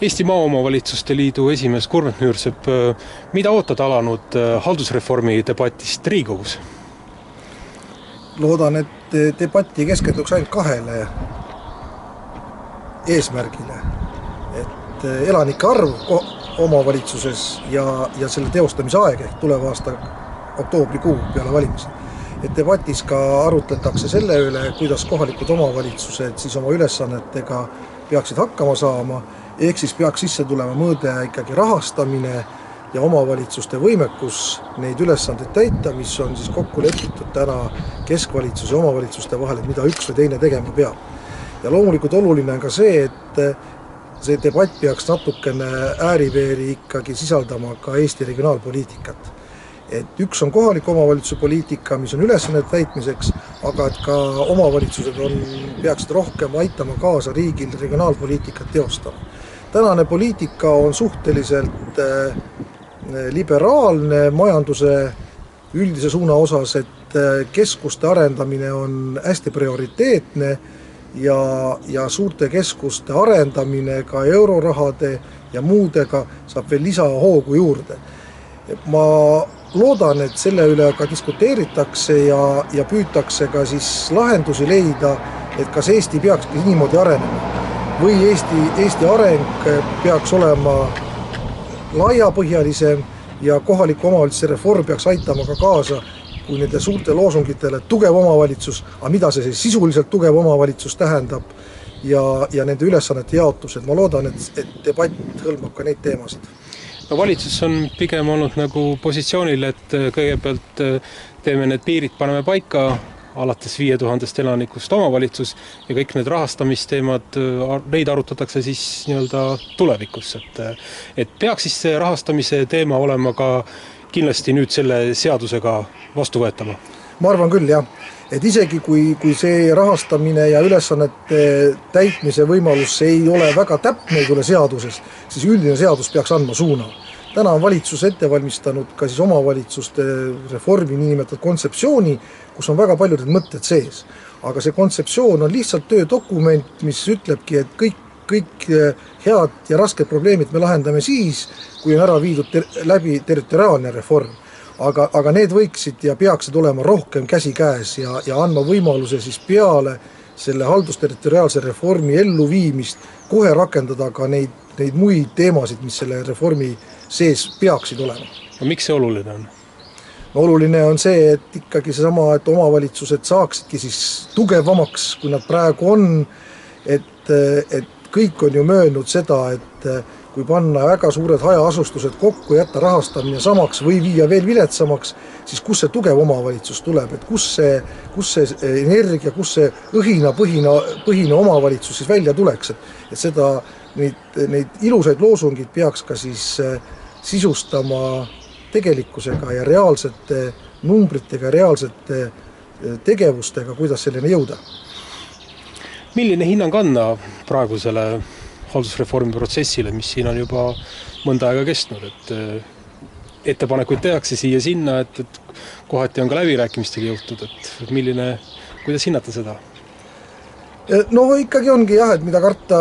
Eesti Maaomavalitsuste Liidu esimees Kurmet Müürsepp, mida ootad alanud haldusreformi debatist Riigikogus? Loodan, et debatti keskenduks ainult kahele eesmärgile. Et elanike arv omavalitsuses ja selle teostamise aeg ehk tuleva aasta oktoobrikuu peale valimisi. Et debatis ka arutletakse selle üle, kuidas kohalikud omavalitsused siis oma ülesannetega peaksid hakkama saama, ehk siis peaks sisse tulema mõõde ikkagi rahastamine ja omavalitsuste võimekus neid ülesandeid täita, mis on siis kokku lepitud täna keskvalitsuse ja omavalitsuste vahel, et mida üks või teine tegema peab. Ja loomulikult oluline on ka see, et see debatt peaks natukene ääriveeri ikkagi sisaldama ka Eesti regionaalpoliitikat. Et üks on kohaliku omavalitsuse poliitika, mis on ülesannete täitmiseks, aga et ka omavalitsused peaksid rohkem aitama kaasa riigil regionaalpoliitikat teostama. Tänane poliitika on suhteliselt liberaalne majanduse üldise suuna osas, et keskuste arendamine on hästi prioriteetne ja suurte keskuste arendamine ka eurorahade ja muudega saab veel lisahoogu juurde. Ma loodan, et selle üle ka diskuteeritakse ja püütakse ka siis lahendusi leida, et kas Eesti peakski niimoodi arenema. Või Eesti areng peaks olema laiapõhjalisem ja kohaliku omavalitsuse reform peaks aitama ka kaasa, kui nende suurte loosungitele tugev omavalitsus, aga mida see sisuliselt tugev omavalitsus tähendab ja nende ülesannete jaotused. Ma loodan, et debatt hõlmab ka neid teemasid. No valitsus on pigem olnud nagu positsioonil, et kõigepealt teeme need piirid, paneme paika, alates 5000 elanikust omavalitsus ja kõik need rahastamisteemad, neid arutatakse siis nii-öelda tulevikus. Et peaks siis see rahastamise teema olema ka kindlasti nüüd selle seadusega vastu võetama? Ma arvan küll, jah. Et isegi kui see rahastamine ja ülesannete täitmise võimalus ei ole väga täpne, ei tule seadusest, siis üldine seadus peaks andma suuna. Täna on valitsus ette valmistanud ka siis omavalitsuste reformi niinimetatud kontseptsiooni, kus on väga paljud mõtted sees. Aga see kontseptsioon on lihtsalt töödokument, mis ütlebki, et kõik head ja rasked probleemid me lahendame siis, kui on ära viidud läbi territoriaalne reform. Aga need võiksid ja peaksid olema rohkem käsi käes ja andma võimaluse siis peale selle haldusterritoriaalse reformi elluviimist kohe rakendada ka neid muid teemasid, mis selle reformi sees peaksid olema. Ja miks see oluline on? No, oluline on see, et ikkagi seesama, et omavalitsused saaksidki siis tugevamaks, kui nad praegu on, et kõik on ju möönud seda, et kui panna väga suured hajaasustused kokku, jätta rahastamine samaks või viia veel viletsamaks, siis kus see tugev omavalitsus tuleb, et kus see energia, kus see õhinapõhine omavalitsus siis välja tuleks, et seda neid ilusaid loosungid peaks ka siis sisustama tegelikkusega ja reaalsete numbritega, reaalsete tegevustega, kuidas selleni jõuda. Milline hinnang anna praegusele haldusreformi protsessile, mis siin on juba mõnda aega kestnud, et ettepanekuid tehakse siia-sinna, et kohati on ka läbirääkimistega jõutud, et kuidas hinnata seda? No ikkagi ongi jah, et mida karta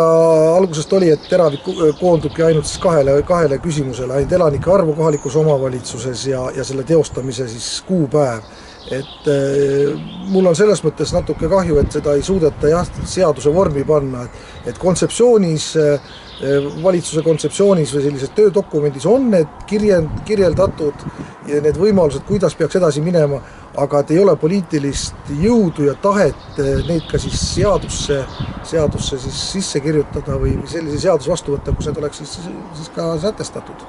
algusest oli, et teravik koondubki ainult siis kahele küsimusele, ainult elanike arvu kohalikus omavalitsuses ja selle teostamise siis kuupäev. Et mul on selles mõttes natuke kahju, et seda ei suudeta seaduse vormi panna, et kontseptsioonis, valitsuse kontseptsioonis või sellises töödokumendis on need kirjeldatud ja need võimalused, kuidas peaks edasi minema, aga et ei ole poliitilist jõudu ja tahet neid ka siis seadusse siis sisse kirjutada või sellise seadus vastu võtta, kus need oleks siis ka sätestatud.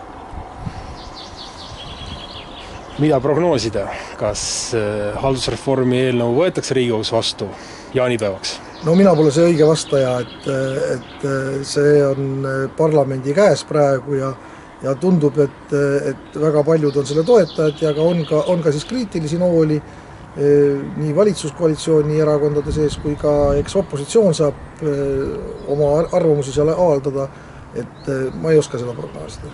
Mida prognoosida? Kas haldusreformi eelnõu võetakse Riigikogus vastu jaanipäevaks? No mina pole see õige vastaja, et see on parlamendi käes praegu ja tundub, et väga paljud on selle toetajad ja on ka siis kriitilisi nooli nii valitsuskoalitsiooni erakondade sees kui ka eks opositsioon saab oma arvamusi seal avaldada, et ma ei oska seda prognoosida.